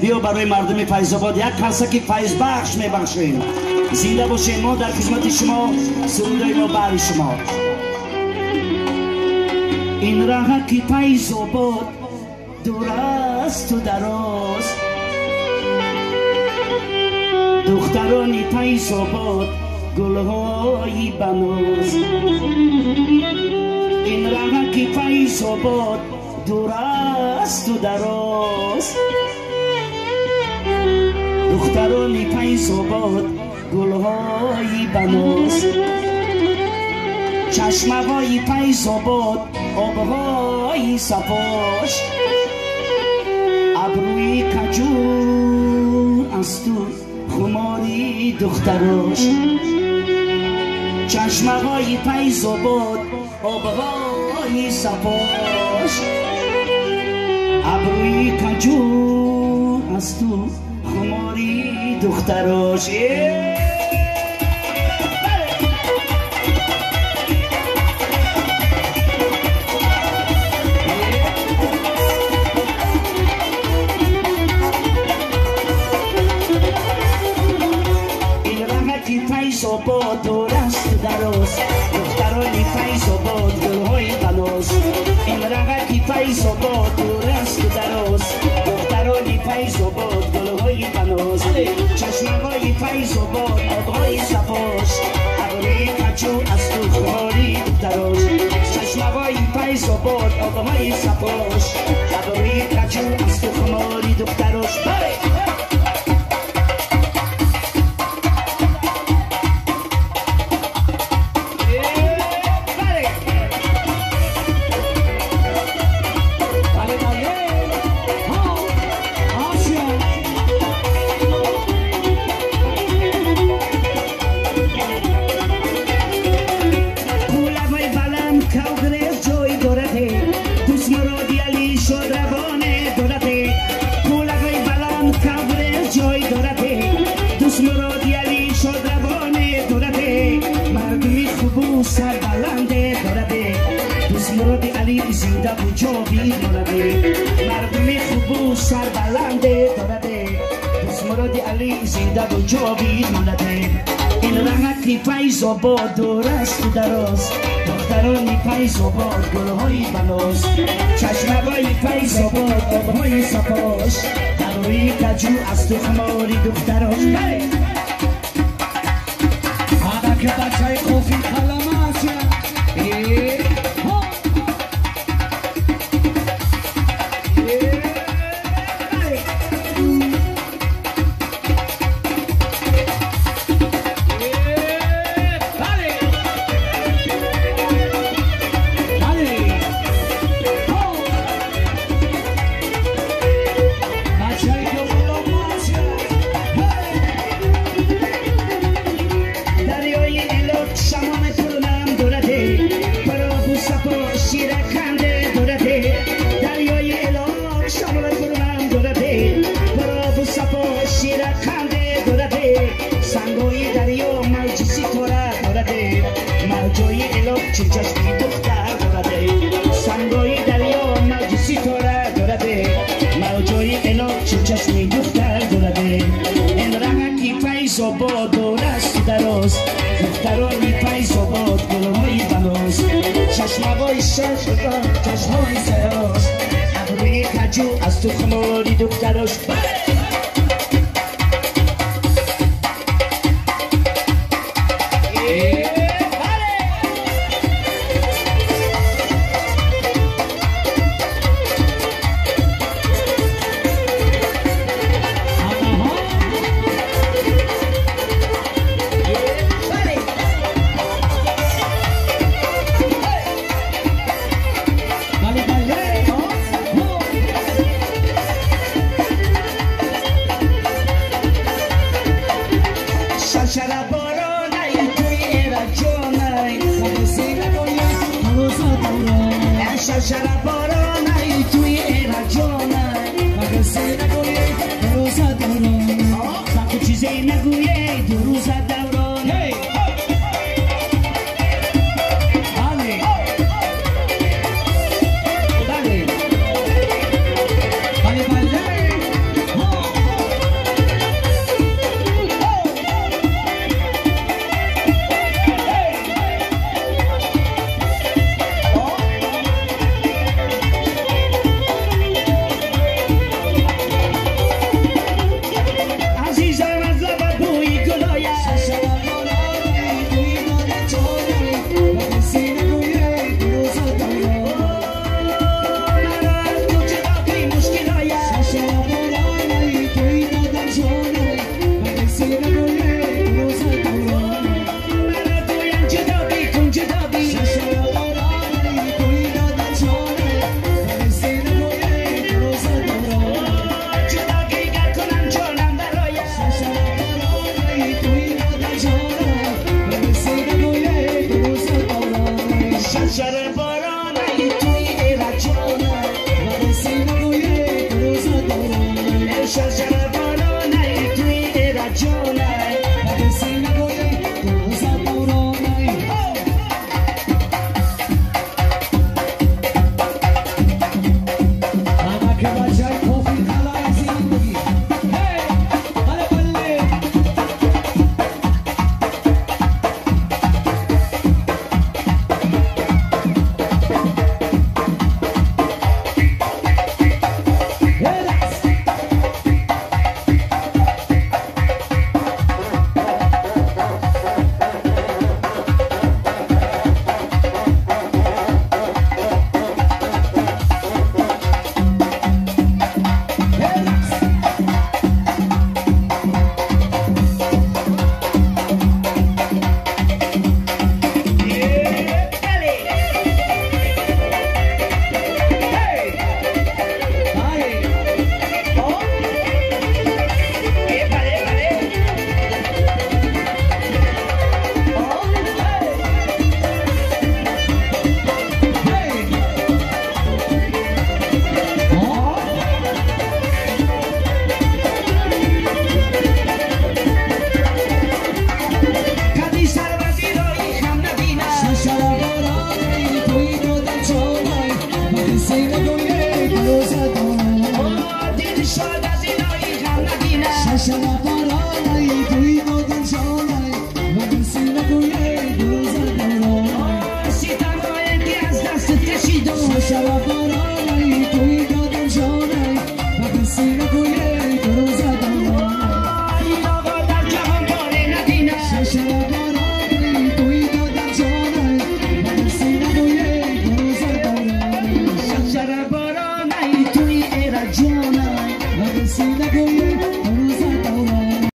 بیا برای مردم فیض‌آباد یک خرسکی فیض بخش میبخشیم. زنده باشیم، ما در خدمت شما، سرودای ما برای شما. این راه که فیض‌آباد دور است و دراز، دختران فیض‌آباد گلهای بناز. این راه که فیض‌آباد دور است و دراز، دختران فیض‌آباد گلهای بناز. چشمه‌های فیض‌آباد آبهای صفاش، ابروی کجور از تو خماری دختراش. چشمه‌های فیض‌آباد آبهای صفاش، ابروی کجور از تو خماری دختراش. فیض‌آباد دور است و دراز، دختران فیض‌آباد گلهای بناز. این رنگی فیض‌آباد دور است و دراز، دختران فیض‌آباد گلهای بناز. چشمه‌های فیض‌آباد آبهای صفاش، ابروی کجور از تو خماری دختراش. چشمه‌های فیض‌آباد آبهای صفاش، ابروی کجور از تو خماری دختراش. سر بلنده دارده دوست مراد علی زنده و جاوید دارده. مردم خوب سر بلنده دارده دوست مراد علی زنده و جاوید دارده. این رنگی فیض‌آباد دور است و دراز، دختران فیض‌آباد گلهای بناز. چشمه‌های فیض‌آباد آبهای صفاش، ابروی کجور از تو خماری دختراش. حالا که بچه‌ی خوفی سنگوی دریا موجی تورا دارده، موجوی الوک چشمی دختر دارده. سنگوی دریا موجی تورا دارده، موجوی الوک چشمی دختر دارده. این رنگی فیض‌آباد دور است دراز، دختران فیض‌آباد گلهای بناز. چشمه‌های شهر چشمه‌های سراز، ابروی کجور از تو خماری دختراش. شرشر بارانای توی رجانای کسی نگویی روز دورانای اما که بچه کافی خلای زندگی بله بله شرشر بارانای توی رجانای کسی نگویی